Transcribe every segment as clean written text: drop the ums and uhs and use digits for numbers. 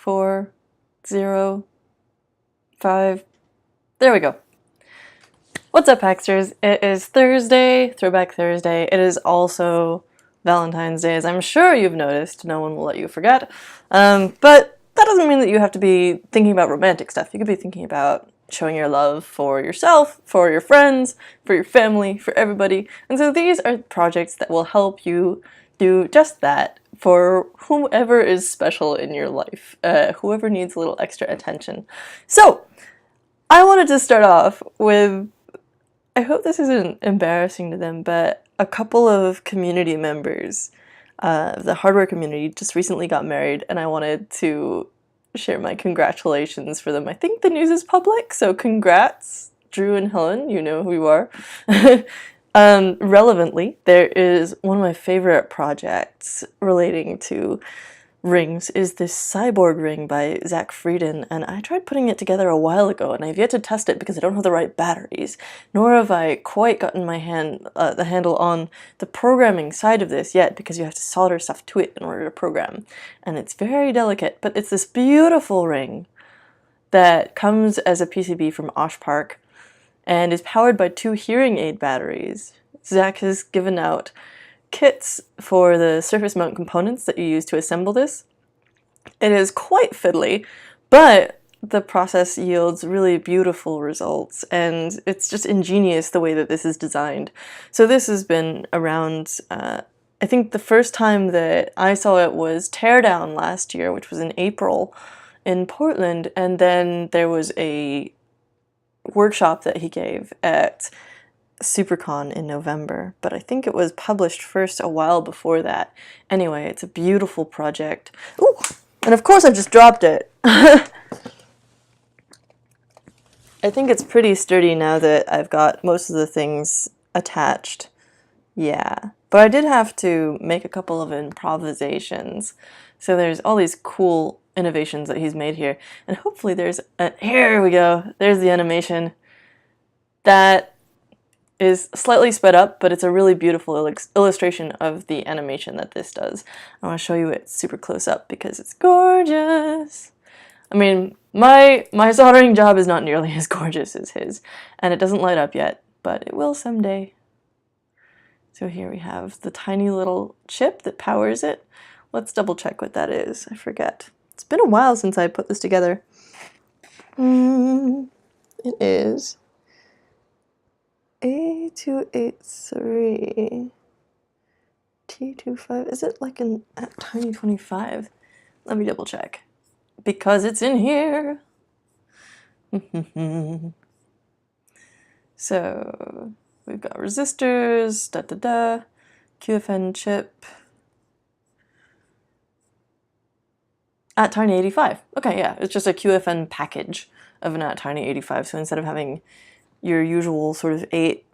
4, 0, 5. There we go. What's up, Hacksters? It is Thursday, Throwback Thursday. It is also Valentine's Day, as I'm sure you've noticed. No one will let you forget. But that doesn't mean that you have to be thinking about romantic stuff. You could be thinking about showing your love for yourself, for your friends, for your family, for everybody. And so these are projects that will help you do just that for whoever is special in your life, whoever needs a little extra attention. So, I wanted to start off with, I hope this isn't embarrassing to them, but a couple of community members of the hardware community just recently got married, and I wanted to share my congratulations for them. I think the news is public, so congrats, Drew and Helen, you know who you are. Relevantly, there is one of my favorite projects relating to rings is this cyborg ring by Zach Frieden, and I tried putting it together a while ago, and I've yet to test it because I don't have the right batteries, nor have I quite gotten my the handle on the programming side of this yet, because you have to solder stuff to it in order to program, and it's very delicate, but it's this beautiful ring that comes as a PCB from Oshpark and is powered by 2 hearing aid batteries. Zach has given out kits for the surface mount components that you use to assemble this. It is quite fiddly, but the process yields really beautiful results, and it's just ingenious the way that this is designed. So this has been around, I think the first time that I saw it was Teardown last year, which was in April in Portland, and then there was a workshop that he gave at SuperCon in November, but I think it was published first a while before that. Anyway, it's a beautiful project. Ooh, and of course I've just dropped it. I think it's pretty sturdy now that I've got most of the things attached. Yeah, but I did have to make a couple of improvisations. So there's all these cool innovations that he's made here, and hopefully there's here we go. There's the animation. That is slightly sped up, but it's a really beautiful illustration of the animation that this does. I want to show you it super close up because it's gorgeous. I mean, my soldering job is not nearly as gorgeous as his, and it doesn't light up yet, but it will someday. So here we have the tiny little chip that powers it. Let's double check what that is. I forget. It's been a while since I put this together. It is A283 T25. Is it like an tiny 25? Let me double check. Because it's in here. So we've got resistors, QFN chip. At-Tiny 85. Okay, yeah, it's just a QFN package of an At-Tiny 85. So instead of having your usual sort of 8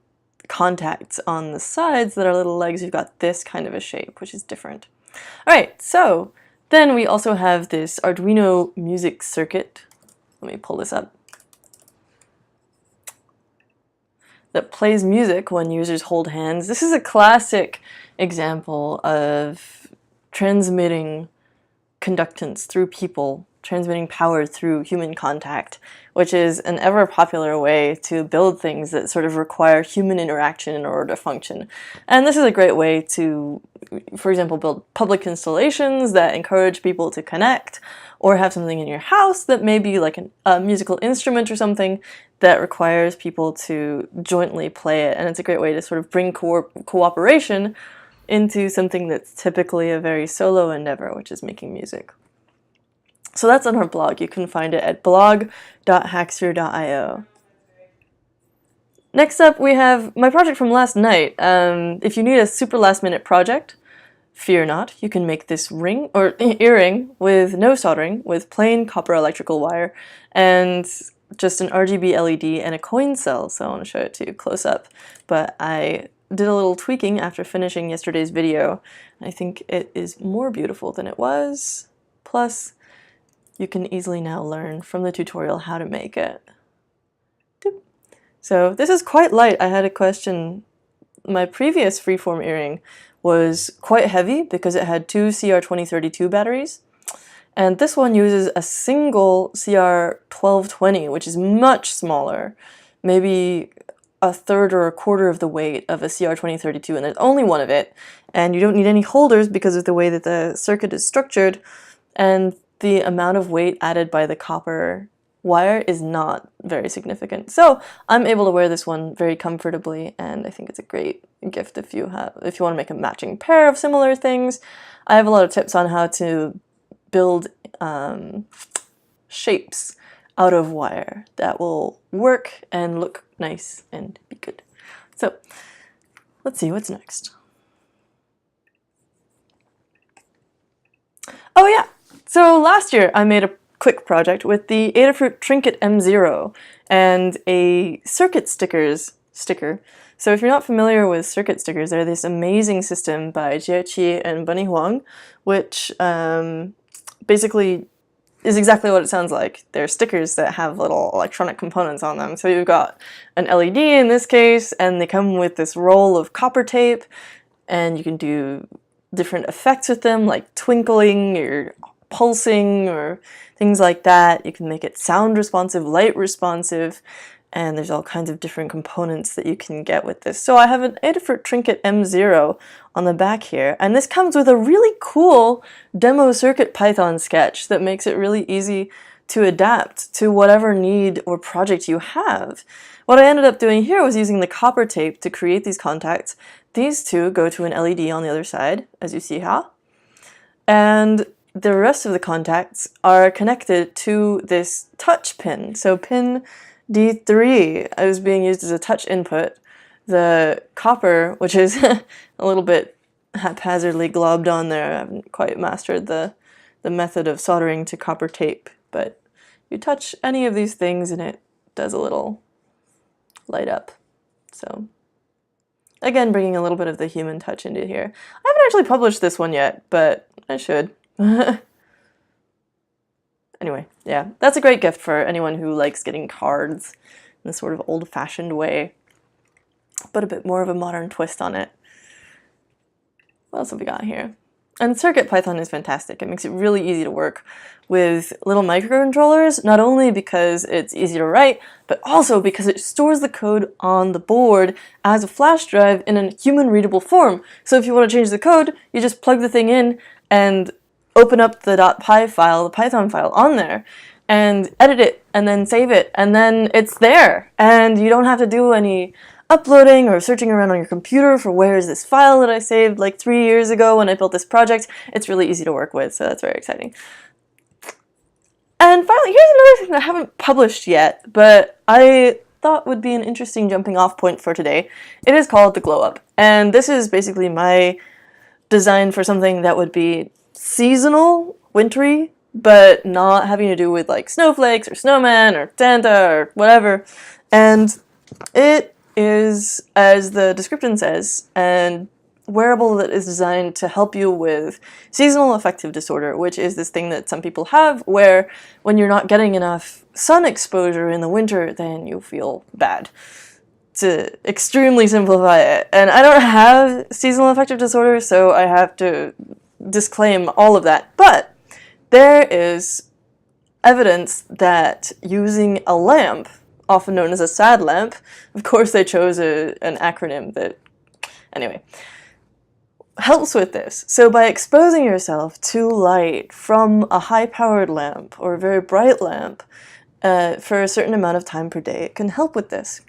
contacts on the sides that are little legs, you've got this kind of a shape, which is different. Alright, so then we also have this Arduino music circuit. Let me pull this up. That plays music when users hold hands. This is a classic example of transmitting conductance through people, transmitting power through human contact, which is an ever popular way to build things that sort of require human interaction in order to function. And this is a great way to, for example, build public installations that encourage people to connect, or have something in your house that may be like a musical instrument or something that requires people to jointly play it. And it's a great way to sort of bring cooperation into something that's typically a very solo endeavor, which is making music. So that's on our blog. You can find it at blog.hackster.io. Next up, we have my project from last night. If you need a super last-minute project, fear not. You can make this ring, or earring, with no soldering, with plain copper electrical wire, and just an RGB LED and a coin cell. So I want to show it to you close up. But I did a little tweaking after finishing yesterday's video. I think it is more beautiful than it was. Plus, you can easily now learn from the tutorial how to make it. So this is quite light. I had a question. My previous freeform earring was quite heavy because it had 2 CR2032 batteries, And this one uses a single CR1220, which is much smaller, maybe a third or a quarter of the weight of a CR2032, and there's only one of it. And you don't need any holders because of the way that the circuit is structured, and the amount of weight added by the copper wire is not very significant. So I'm able to wear this one very comfortably, and I think it's a great gift if you want to make a matching pair of similar things. I have a lot of tips on how to build shapes out of wire that will work and look nice and be good. So let's see what's next. Oh yeah, so last year I made a quick project with the Adafruit Trinket M0 and a circuit sticker. So if you're not familiar with circuit stickers, they're this amazing system by Jie Qi and Bunny Huang, which basically is exactly what it sounds like. They're stickers that have little electronic components on them. So you've got an LED in this case, and they come with this roll of copper tape, and you can do different effects with them, like twinkling or pulsing or things like that. You can make it sound responsive, light responsive, and there's all kinds of different components that you can get with this. So I have an Adafruit Trinket M0 on the back here, and this comes with a really cool demo circuit Python sketch that makes it really easy to adapt to whatever need or project you have. What I ended up doing here was using the copper tape to create these contacts. These two go to an LED on the other side, as you see how, and the rest of the contacts are connected to this touch pin. So pin D3 is being used as a touch input. The copper, which is a little bit haphazardly globbed on there, I haven't quite mastered the method of soldering to copper tape, but you touch any of these things and it does a little light up. So again, bringing a little bit of the human touch into here. I haven't actually published this one yet, but I should. Anyway, yeah, that's a great gift for anyone who likes getting cards in a sort of old-fashioned way, but a bit more of a modern twist on it. What else have we got here? And CircuitPython is fantastic. It makes it really easy to work with little microcontrollers, not only because it's easy to write, but also because it stores the code on the board as a flash drive in a human-readable form. So if you want to change the code, you just plug the thing in and open up the .py file, the Python file on there, and edit it, and then save it, and then it's there. And you don't have to do any uploading or searching around on your computer for where is this file that I saved like 3 years ago when I built this project. It's really easy to work with, so that's very exciting. And finally, here's another thing that I haven't published yet, but I thought would be an interesting jumping off point for today. It is called the Glow Up, and this is basically my design for something that would be seasonal, wintry, but not having to do with like snowflakes or snowmen or Santa or whatever. And it is, as the description says, a wearable that is designed to help you with seasonal affective disorder, which is this thing that some people have where when you're not getting enough sun exposure in the winter, then you feel bad. To extremely simplify it. And I don't have seasonal affective disorder, so I have to disclaim all of that, but there is evidence that using a lamp, often known as a sad lamp, of course they chose an acronym that, anyway, helps with this. So by exposing yourself to light from a high-powered lamp or a very bright lamp for a certain amount of time per day, it can help with this.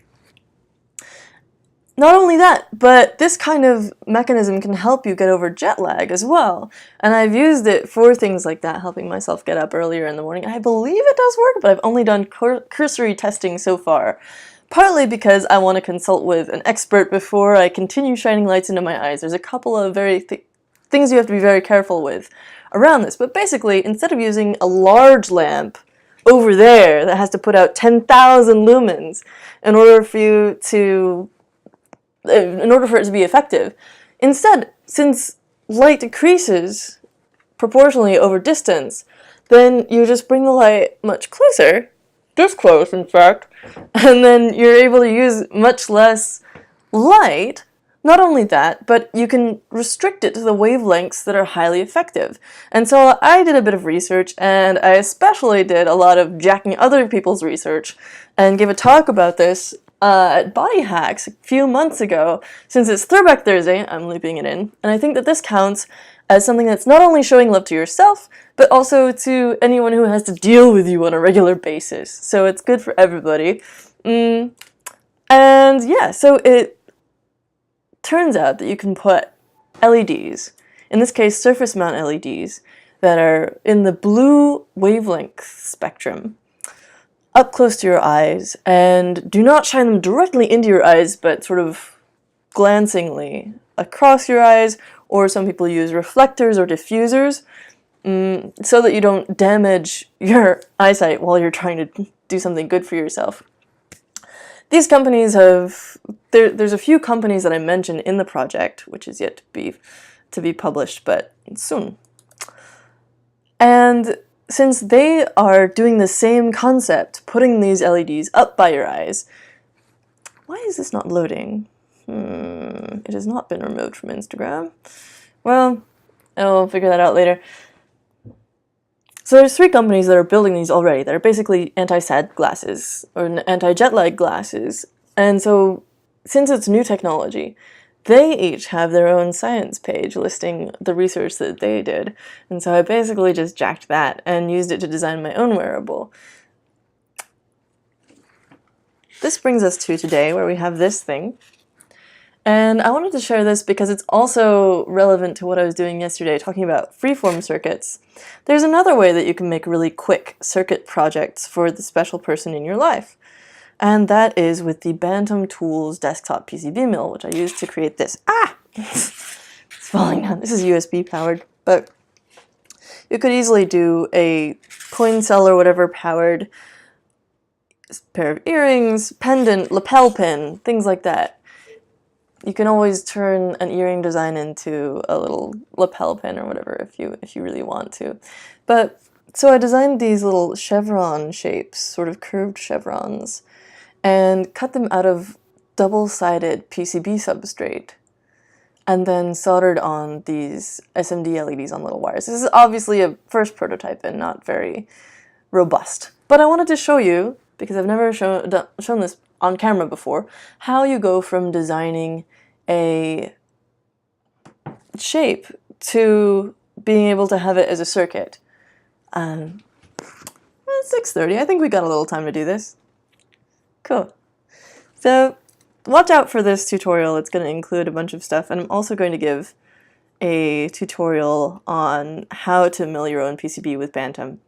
Not only that, but this kind of mechanism can help you get over jet lag as well. And I've used it for things like that, helping myself get up earlier in the morning. I believe it does work, but I've only done cursory testing so far. Partly because I want to consult with an expert before I continue shining lights into my eyes. There's a couple of things you have to be very careful with around this. But basically, instead of using a large lamp over there that has to put out 10,000 lumens in order for it to be effective. Instead, since light decreases proportionally over distance, then you just bring the light much closer, this close in fact, and then you're able to use much less light Not only that, but you can restrict it to the wavelengths that are highly effective. And so I did a bit of research, and I especially did a lot of jacking other people's research, and gave a talk about this at Body Hacks a few months ago. Since it's Throwback Thursday, I'm looping it in, and I think that this counts as something that's not only showing love to yourself, but also to anyone who has to deal with you on a regular basis. So it's good for everybody. And yeah, so it turns out that you can put LEDs, in this case surface mount LEDs, that are in the blue wavelength spectrum, up close to your eyes, and do not shine them directly into your eyes, but sort of glancingly across your eyes, or some people use reflectors or diffusers, so that you don't damage your eyesight while you're trying to do something good for yourself. These companies have, there's a few companies that I mentioned in the project, which is yet to be published, but soon. And since they are doing the same concept, putting these LEDs up by your eyes, why is this not loading? It has not been removed from Instagram. Well, I'll figure that out later. So there's 3 companies that are building these already that are basically anti-SAD glasses, or anti-jet lag glasses. And so, since it's new technology, they each have their own science page listing the research that they did. And so I basically just jacked that and used it to design my own wearable. This brings us to today, where we have this thing. And I wanted to share this because it's also relevant to what I was doing yesterday, talking about freeform circuits. There's another way that you can make really quick circuit projects for the special person in your life. And that is with the Bantam Tools desktop PCB mill, which I used to create this. It's falling down. This is USB powered, but you could easily do a coin cell or whatever powered pair of earrings, pendant, lapel pin, things like that. You can always turn an earring design into a little lapel pin or whatever if you really want to. But so I designed these little chevron shapes, sort of curved chevrons, and cut them out of double-sided PCB substrate, and then soldered on these SMD LEDs on little wires. This is obviously a first prototype and not very robust, but I wanted to show you, because I've never shown this on camera before, how you go from designing a shape to being able to have it as a circuit. It's 6:30, I think we got a little time to do this. Cool. So watch out for this tutorial, it's going to include a bunch of stuff, and I'm also going to give a tutorial on how to mill your own PCB with Bantam,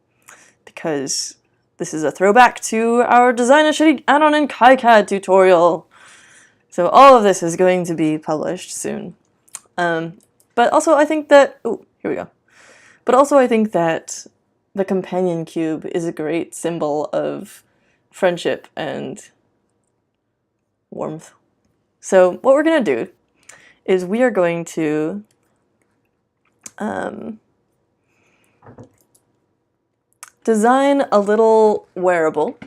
because this is a throwback to our Design a Shitty Add-on in KiCad tutorial. So all of this is going to be published soon. But also I think that, here we go. But also I think that the companion cube is a great symbol of friendship and warmth. So what we're going to do is we are going to design a little wearable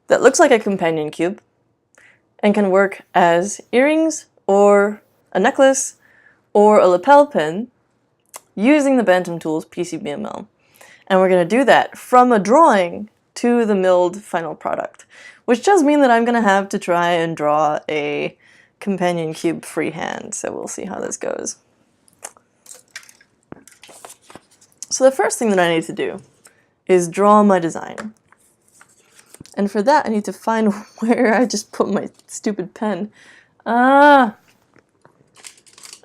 that looks like a companion cube and can work as earrings or a necklace or a lapel pin using the Bantam Tools PCB mill. And we're going to do that from a drawing to the milled final product, which does mean that I'm going to have to try and draw a companion cube freehand, so we'll see how this goes. So the first thing that I need to do is draw my design. And for that I need to find where I just put my stupid pen. A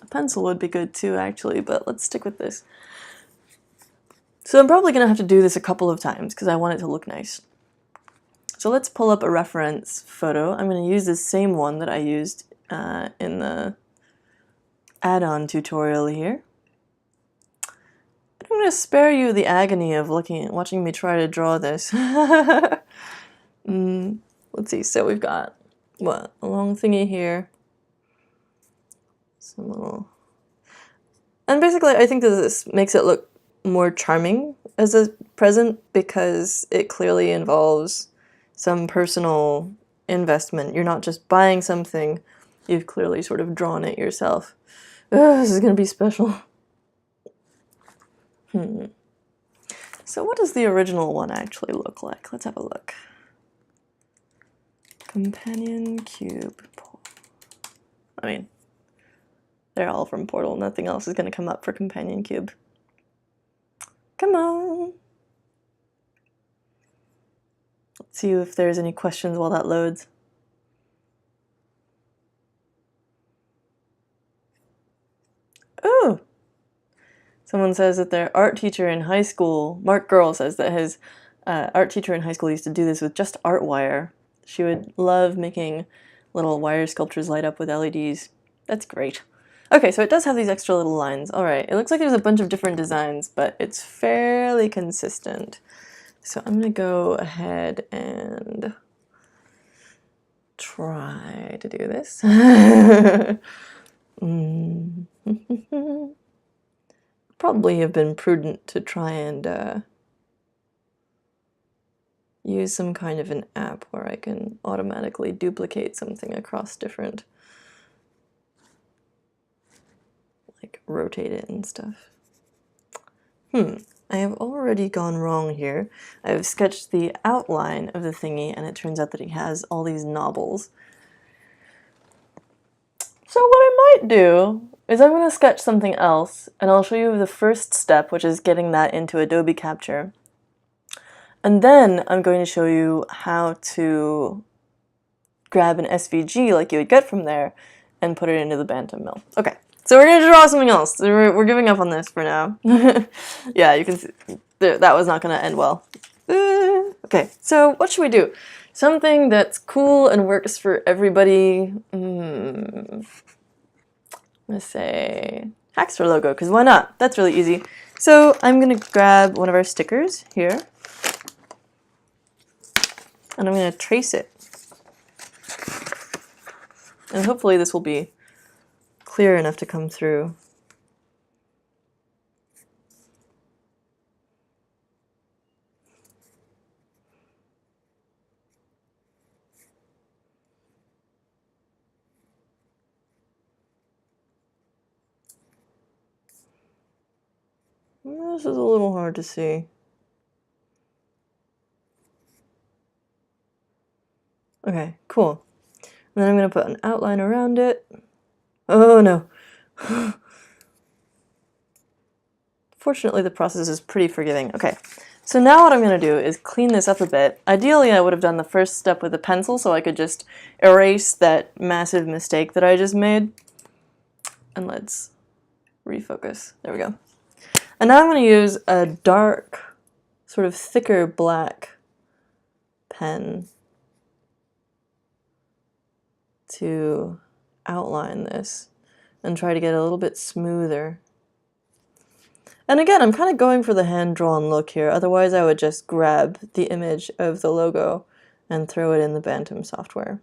pencil would be good too, actually, but let's stick with this. So I'm probably going to have to do this a couple of times because I want it to look nice. So let's pull up a reference photo. I'm going to use the same one that I used in the add-on tutorial here. I'm going to spare you the agony of watching me try to draw this. Let's see, so we've got, a long thingy here. Some little... And basically I think that this makes it look more charming as a present because it clearly involves some personal investment. You're not just buying something, you've clearly sort of drawn it yourself. Ugh, this is gonna be special. So what does the original one actually look like? Let's have a look. Companion cube. I mean, they're all from Portal. Nothing else is going to come up for companion cube. Come on. Let's see if there's any questions while that loads. Oh! Someone says that their art teacher in high school, Mark Girl says that his art teacher in high school used to do this with just art wire. She would love making little wire sculptures light up with LEDs. That's great. Okay, so it does have these extra little lines. Alright, it looks like there's a bunch of different designs, but it's fairly consistent. So I'm going to go ahead and try to do this. Probably have been prudent to try and use some kind of an app where I can automatically duplicate something across different, like rotate it and stuff. I have already gone wrong here. I've sketched the outline of the thingy and it turns out that he has all these knobbles. So what I might do is I'm going to sketch something else and I'll show you the first step, which is getting that into Adobe Capture. And then I'm going to show you how to grab an SVG like you would get from there and put it into the Bantam mill. Okay, so we're going to draw something else. We're giving up on this for now. Yeah, you can see that was not going to end well. Okay, so what should we do? Something that's cool and works for everybody. Let's say Hackster logo, because why not? That's really easy. So I'm going to grab one of our stickers here. And I'm going to trace it. And hopefully this will be clear enough to come through. This is a little hard to see. Okay, cool. And then I'm going to put an outline around it. Oh no. Fortunately, the process is pretty forgiving. Okay, so now what I'm going to do is clean this up a bit. Ideally, I would have done the first step with a pencil so I could just erase that massive mistake that I just made. And let's refocus. There we go. And now I'm going to use a dark, sort of thicker black pen to outline this and try to get a little bit smoother. And again, I'm kind of going for the hand-drawn look here, otherwise I would just grab the image of the logo and throw it in the Bantam software.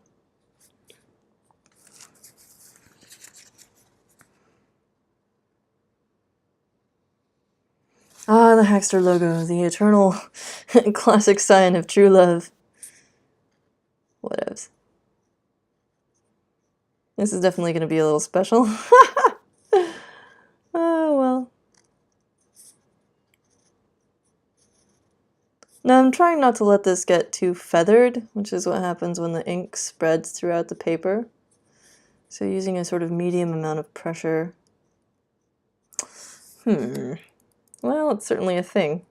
Ah, the Hackster logo, the eternal classic sign of true love. Whatevs. This is definitely going to be a little special. Oh, well. Now I'm trying not to let this get too feathered, which is what happens when the ink spreads throughout the paper. So using a sort of medium amount of pressure. Well, it's certainly a thing.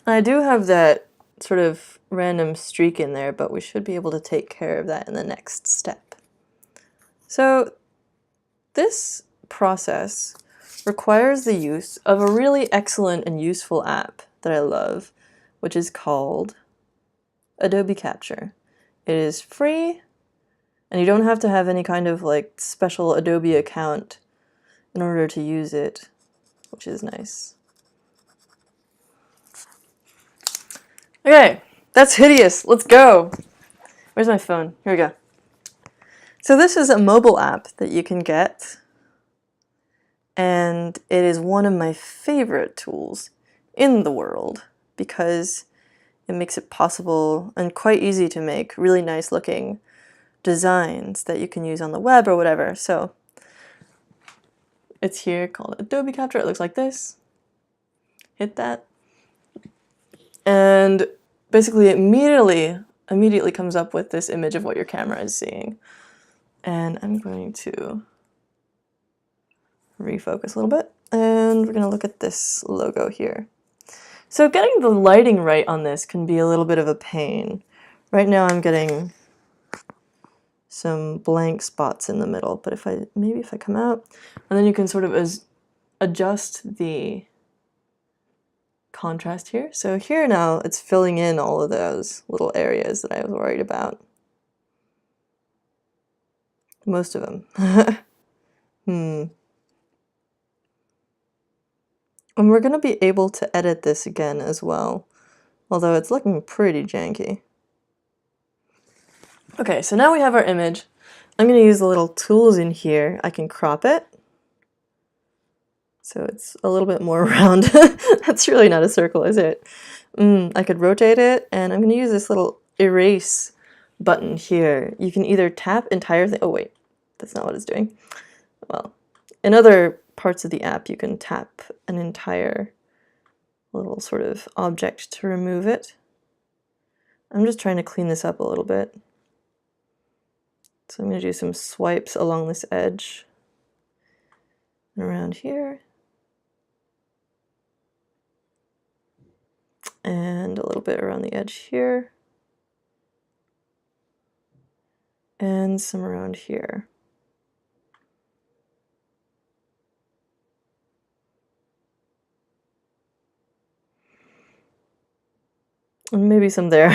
I do have that sort of random streak in there, but we should be able to take care of that in the next step. So this process requires the use of a really excellent and useful app that I love, which is called Adobe Capture. It is free, and you don't have to have any kind of like special Adobe account in order to use it, which is nice. Okay, that's hideous. Let's go. Where's my phone? Here we go. So this is a mobile app that you can get, and it is one of my favorite tools in the world because it makes it possible and quite easy to make really nice looking designs that you can use on the web or whatever. So it's here called Adobe Capture. It looks like this. Hit that. And basically immediately comes up with this image of what your camera is seeing. And I'm going to refocus a little bit, and we're going to look at this logo here. So getting the lighting right on this can be a little bit of a pain. Right now I'm getting some blank spots in the middle, but maybe if I come out, and then you can sort of adjust the contrast here. So here now it's filling in all of those little areas that I was worried about. Most of them. And we're going to be able to edit this again as well, although it's looking pretty janky. Okay, so now we have our image. I'm going to use the little tools in here. I can crop it, so it's a little bit more round. That's really not a circle, is it? I could rotate it, and I'm going to use this little erase button here. You can either tap entire thing. Oh wait, that's not what it's doing. Well, in other parts of the app, you can tap an entire little sort of object to remove it. I'm just trying to clean this up a little bit. So I'm going to do some swipes along this edge and around here. And a little bit around the edge here. And some around here. And maybe some there.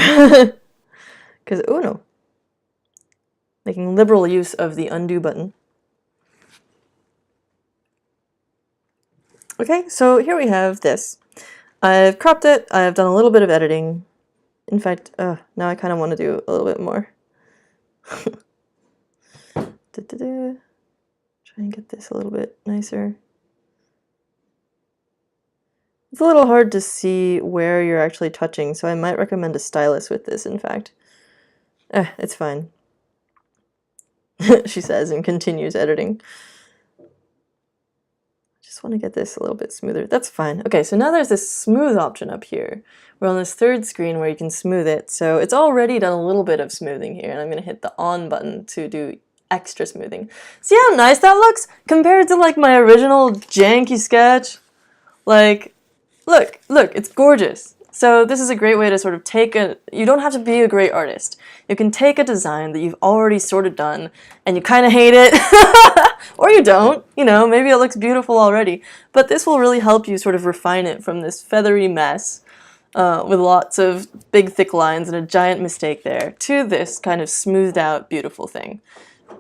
Because, oh no. Making liberal use of the undo button. Okay, so here we have this. I've cropped it, I've done a little bit of editing. In fact, now I kind of want to do a little bit more. Try and get this a little bit nicer. It's a little hard to see where you're actually touching, so I might recommend a stylus with this, in fact. It's fine. She says and continues editing. Just want to get this a little bit smoother. That's fine. Okay, so now there's this smooth option up here. We're on this third screen where you can smooth it. So it's already done a little bit of smoothing here, and I'm going to hit the on button to do extra smoothing. See how nice that looks compared to like my original janky sketch? Like, look, it's gorgeous. So this is a great way to sort of you don't have to be a great artist. You can take a design that you've already sort of done and you kind of hate it, or you don't, you know, maybe it looks beautiful already, but this will really help you sort of refine it from this feathery mess with lots of big thick lines and a giant mistake there to this kind of smoothed out beautiful thing.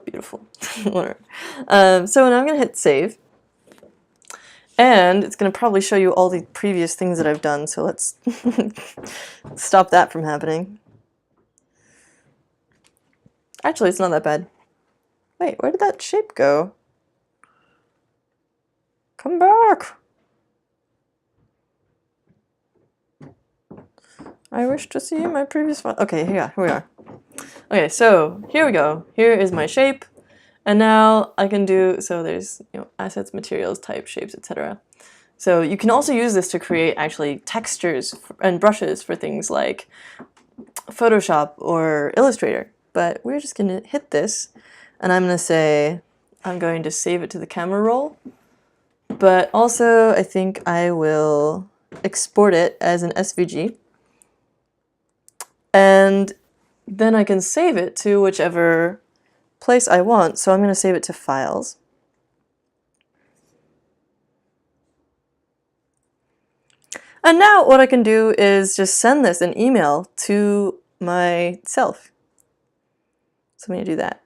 Beautiful. Whatever. So now I'm going to hit save. And it's going to probably show you all the previous things that I've done, so let's stop that from happening. Actually, it's not that bad. Wait, where did that shape go? Come back! I wish to see my previous one. Okay, here we are. Okay, so here we go. Here is my shape. And now I can do, so there's, you know, assets, materials, type, shapes, etc. So you can also use this to create actually textures and brushes for things like Photoshop or Illustrator. But we're just going to hit this, and I'm going to say I'm going to save it to the camera roll. But also I think I will export it as an SVG. And then I can save it to whichever place I want, so I'm going to save it to Files. And now what I can do is just send this an email to myself. So I'm going to do that.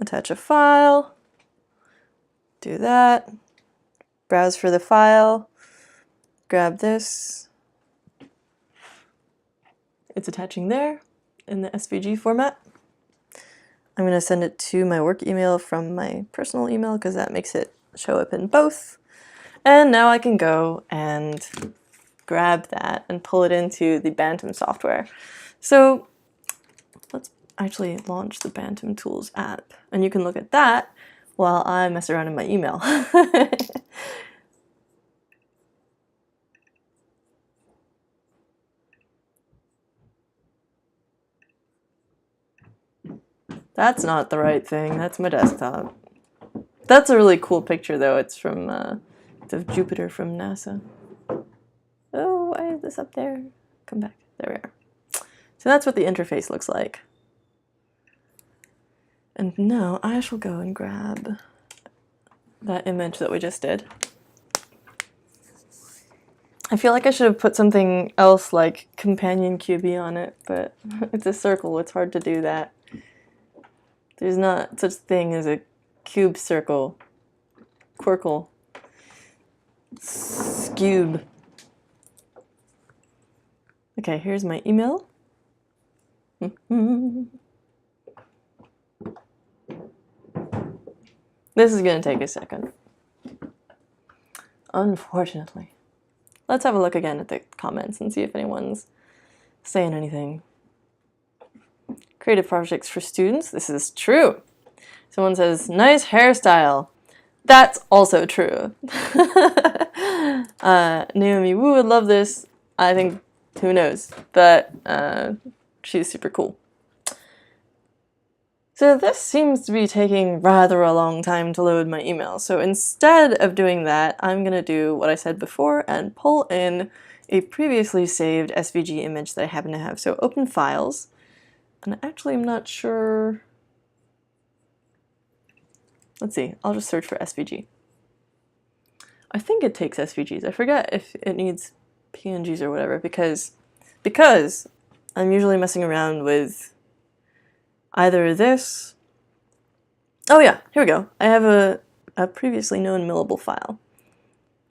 Attach a file, do that, browse for the file, grab this. It's attaching there in the SVG format. I'm going to send it to my work email from my personal email because that makes it show up in both. And now I can go and grab that and pull it into the Bantam software. So let's actually launch the Bantam Tools app, and you can look at that while I mess around in my email. That's not the right thing. That's my desktop. That's a really cool picture, though. It's from it's of Jupiter from NASA. Oh, why is this up there? Come back. There we are. So that's what the interface looks like. And now I shall go and grab that image that we just did. I feel like I should have put something else like companion QB on it, but it's a circle. It's hard to do that. There's not such thing as a cube circle. Quirkle. Scube. Okay, here's my email. This is going to take a second. Unfortunately. Let's have a look again at the comments and see if anyone's saying anything. Creative projects for students. This is true. Someone says, nice hairstyle. That's also true. Naomi Wu would love this. I think, who knows? But she's super cool. So this seems to be taking rather a long time to load my email. So instead of doing that, I'm going to do what I said before and pull in a previously saved SVG image that I happen to have. So open files. And actually I'm not sure. Let's see, I'll just search for SVG. I think it takes SVGs. I forget if it needs PNGs or whatever because I'm usually messing around with either this. Oh yeah, here we go. I have a previously known millable file.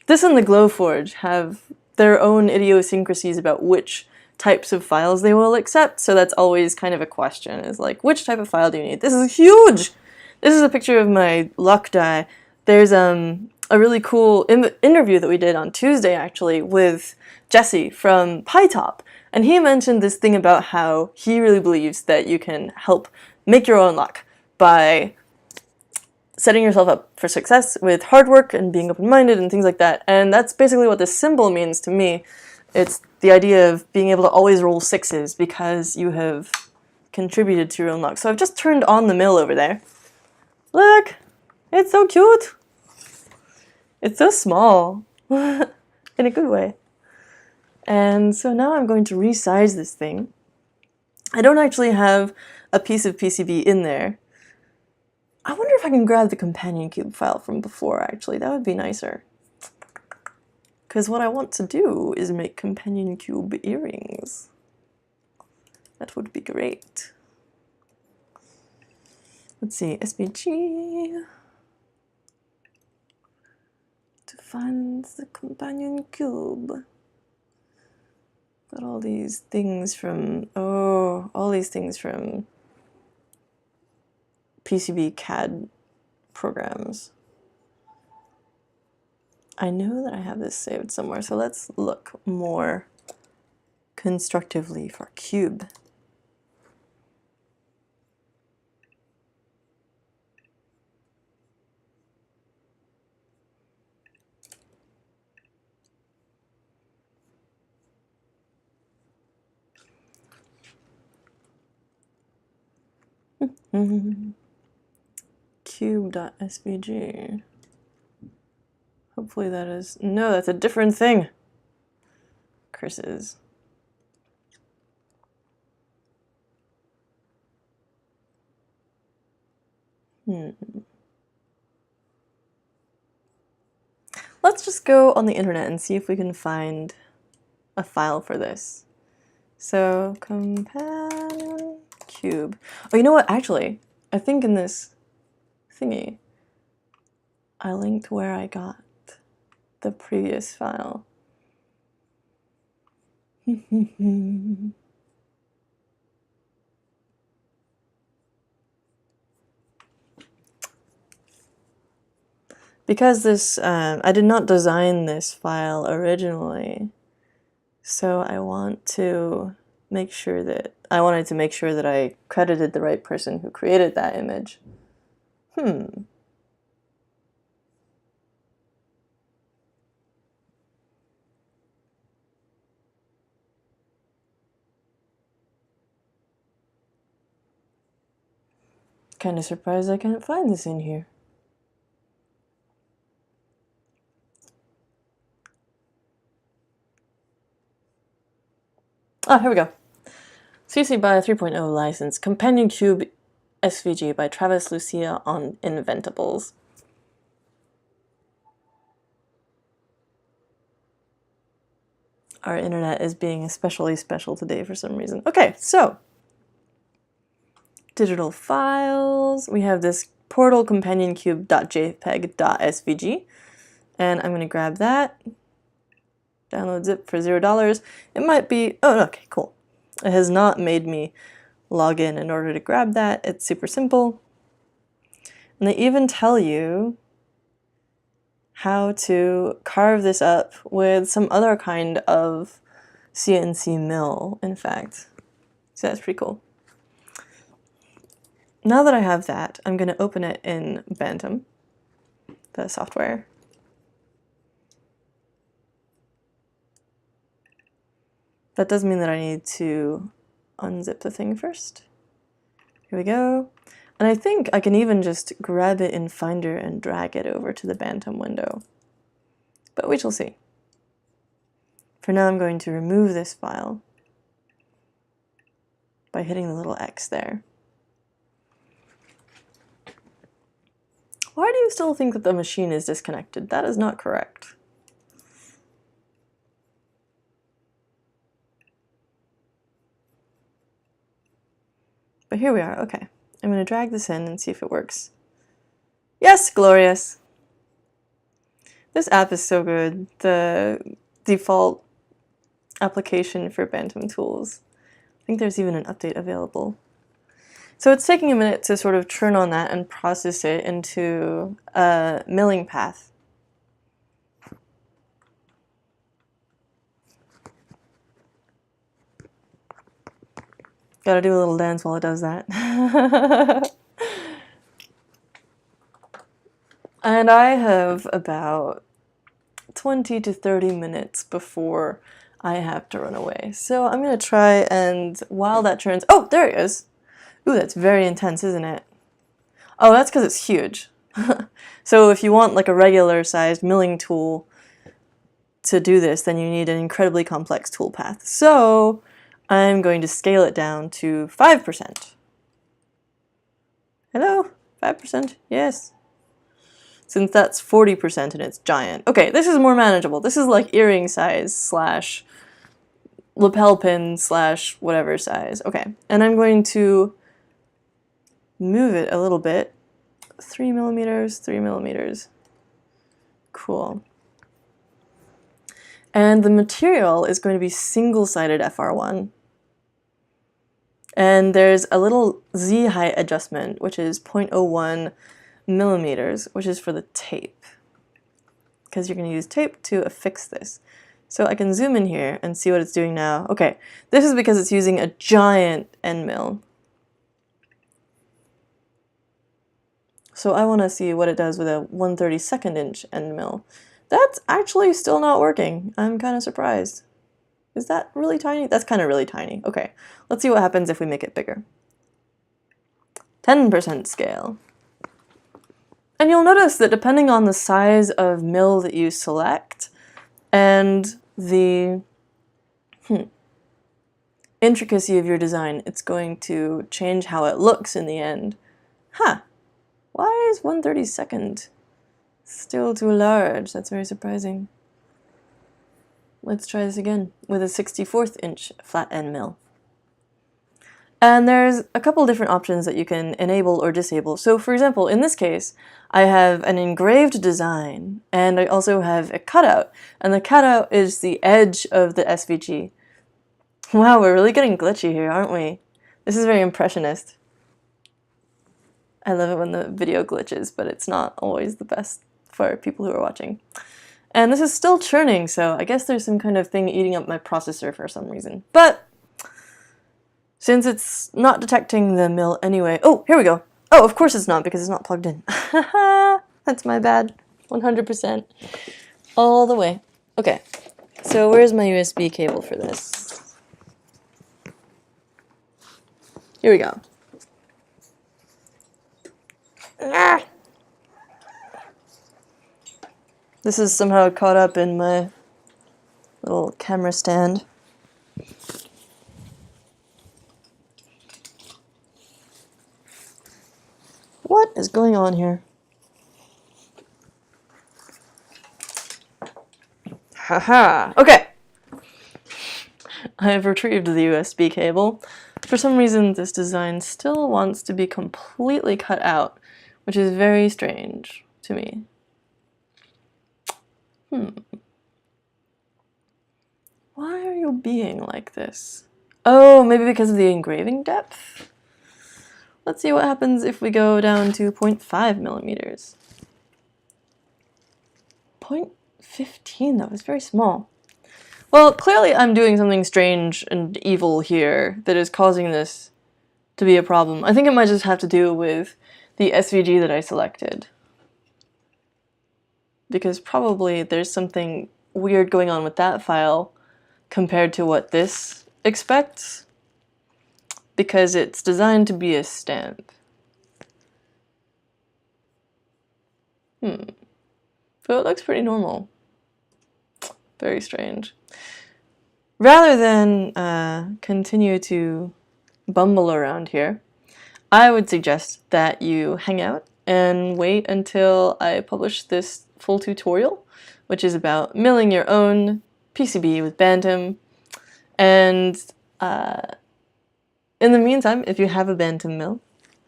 This and the Glowforge have their own idiosyncrasies about which types of files they will accept, so that's always kind of a question, is like, which type of file do you need? This is huge! This is a picture of my luck die. There's a really cool interview that we did on Tuesday, actually, with Jesse from PyTop, and he mentioned this thing about how he really believes that you can help make your own luck by setting yourself up for success with hard work and being open-minded and things like that, and that's basically what this symbol means to me. It's the idea of being able to always roll sixes because you have contributed to your own luck. So I've just turned on the mill over there. Look! It's so cute! It's so small. In a good way. And so now I'm going to resize this thing. I don't actually have a piece of PCB in there. I wonder if I can grab the companion cube file from before, actually. That would be nicer. Because what I want to do is make companion cube earrings. That would be great. Let's see, SVG. To find the companion cube. Got all these things from, all these things from PCB CAD programs. I know that I have this saved somewhere, so let's look more constructively for cube. Cube.svg. Hopefully that is... No, that's a different thing. Curses. Let's just go on the internet and see if we can find a file for this. So, companion cube. Oh, you know what? Actually, I think in this thingy, I linked where I got the previous file. Because this, I did not design this file originally. So I wanted to make sure that I credited the right person who created that image. Kind of surprised I can't find this in here. Ah, here we go. CC BY 3.0 license, Companion Cube SVG by Travis Lucia on Inventables. Our internet is being especially special today for some reason. Okay, so digital files. We have this portal companion cube.jpeg.svg, and I'm going to grab that. Download zip for $0. It might be, oh, okay, cool. It has not made me log in order to grab that. It's super simple. And they even tell you how to carve this up with some other kind of CNC mill, in fact. So that's pretty cool. Now that I have that, I'm going to open it in Bantam, the software. That does mean that I need to unzip the thing first. Here we go. And I think I can even just grab it in Finder and drag it over to the Bantam window. But we shall see. For now, I'm going to remove this file by hitting the little X there. Why do you still think that the machine is disconnected? That is not correct. But here we are, okay. I'm going to drag this in and see if it works. Yes, glorious! This app is so good. The default application for Bantam tools. I think there's even an update available. So it's taking a minute to sort of turn on that and process it into a milling path. Gotta do a little dance while it does that. And I have about 20 to 30 minutes before I have to run away. So I'm gonna try and while that turns, oh, there it is. Ooh, that's very intense, isn't it? Oh, that's because it's huge. So if you want like a regular sized milling tool to do this, then you need an incredibly complex tool path. So I'm going to scale it down to 5%. Hello? 5%? Yes. Since that's 40% and it's giant. Okay, this is more manageable. This is like earring size slash lapel pin slash whatever size. Okay, and I'm going to move it a little bit. 3 millimeters, 3 millimeters. Cool. And the material is going to be single-sided FR1. And there's a little Z height adjustment, which is 0.01 millimeters, which is for the tape. Because you're going to use tape to affix this. So I can zoom in here and see what it's doing now. Okay, this is because it's using a giant end mill. So I want to see what it does with a 1/32 inch end mill. That's actually still not working. I'm kind of surprised. Is that really tiny? That's kind of really tiny. Okay, let's see what happens if we make it bigger. 10% scale. And you'll notice that depending on the size of mill that you select and the intricacy of your design, it's going to change how it looks in the end. Huh. Why is 1/32 still too large? That's very surprising. Let's try this again with a 64th inch flat end mill. And there's a couple different options that you can enable or disable. So for example, in this case, I have an engraved design and I also have a cutout. And the cutout is the edge of the SVG. Wow, we're really getting glitchy here, aren't we? This is very impressionist. I love it when the video glitches, but it's not always the best for people who are watching. And this is still churning, so I guess there's some kind of thing eating up my processor for some reason. But since it's not detecting the mill anyway... Oh, here we go. Oh, of course it's not, because it's not plugged in. That's my bad. 100%. All the way. Okay, so where's my USB cable for this? Here we go. Ah! This is somehow caught up in my little camera stand. What is going on here? Haha. Okay. I have retrieved the USB cable. For some reason, this design still wants to be completely cut out, which is very strange to me. Why are you being like this? Oh, maybe because of the engraving depth? Let's see what happens if we go down to 0.5 millimeters. 0.15 though, is very small. Well, clearly I'm doing something strange and evil here that is causing this to be a problem. I think it might just have to do with the SVG that I selected. Because probably there's something weird going on with that file compared to what this expects, because it's designed to be a stamp. So it looks pretty normal. Very strange. Rather than continue to bumble around here, I would suggest that you hang out and wait until I publish this full tutorial, which is about milling your own PCB with Bantam. And in the meantime, if you have a Bantam mill,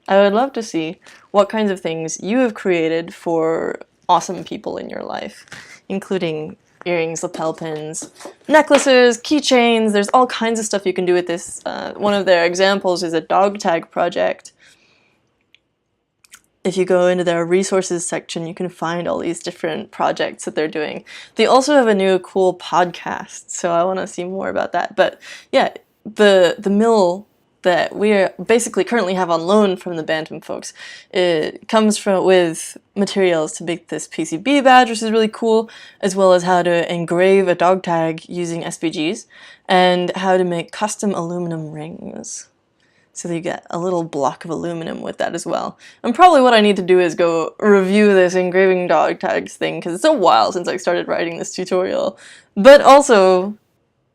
I would love to see what kinds of things you have created for awesome people in your life, including earrings, lapel pins, necklaces, keychains. There's all kinds of stuff you can do with this. One of their examples is a dog tag project. If you go into their resources section, you can find all these different projects that they're doing. They also have a new cool podcast, so I want to see more about that. But yeah, the mill that we basically currently have on loan from the Bantam folks, it comes with materials to make this PCB badge, which is really cool, as well as how to engrave a dog tag using SVGs, and how to make custom aluminum rings. So that you get a little block of aluminum with that as well. And probably what I need to do is go review this engraving dog tags thing, because it's a while since I started writing this tutorial. But also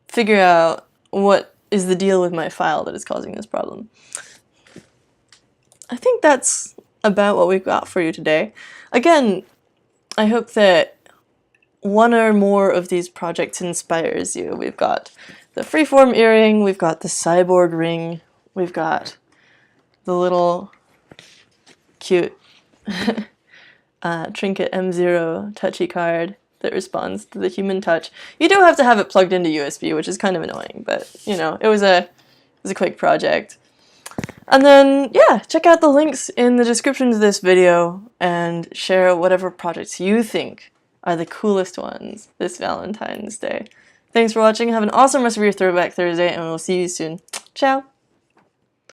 figure out what is the deal with my file that is causing this problem. I think that's about what we've got for you today. Again, I hope that one or more of these projects inspires you. We've got the freeform earring, we've got the cyborg ring, we've got the little cute Trinket M0 touchy card that responds to the human touch. You do have to have it plugged into USB, which is kind of annoying, but you know, it was a quick project. And then, yeah, check out the links in the description to this video and share whatever projects you think are the coolest ones this Valentine's Day. Thanks for watching, have an awesome rest of your Throwback Thursday, and we'll see you soon. Ciao!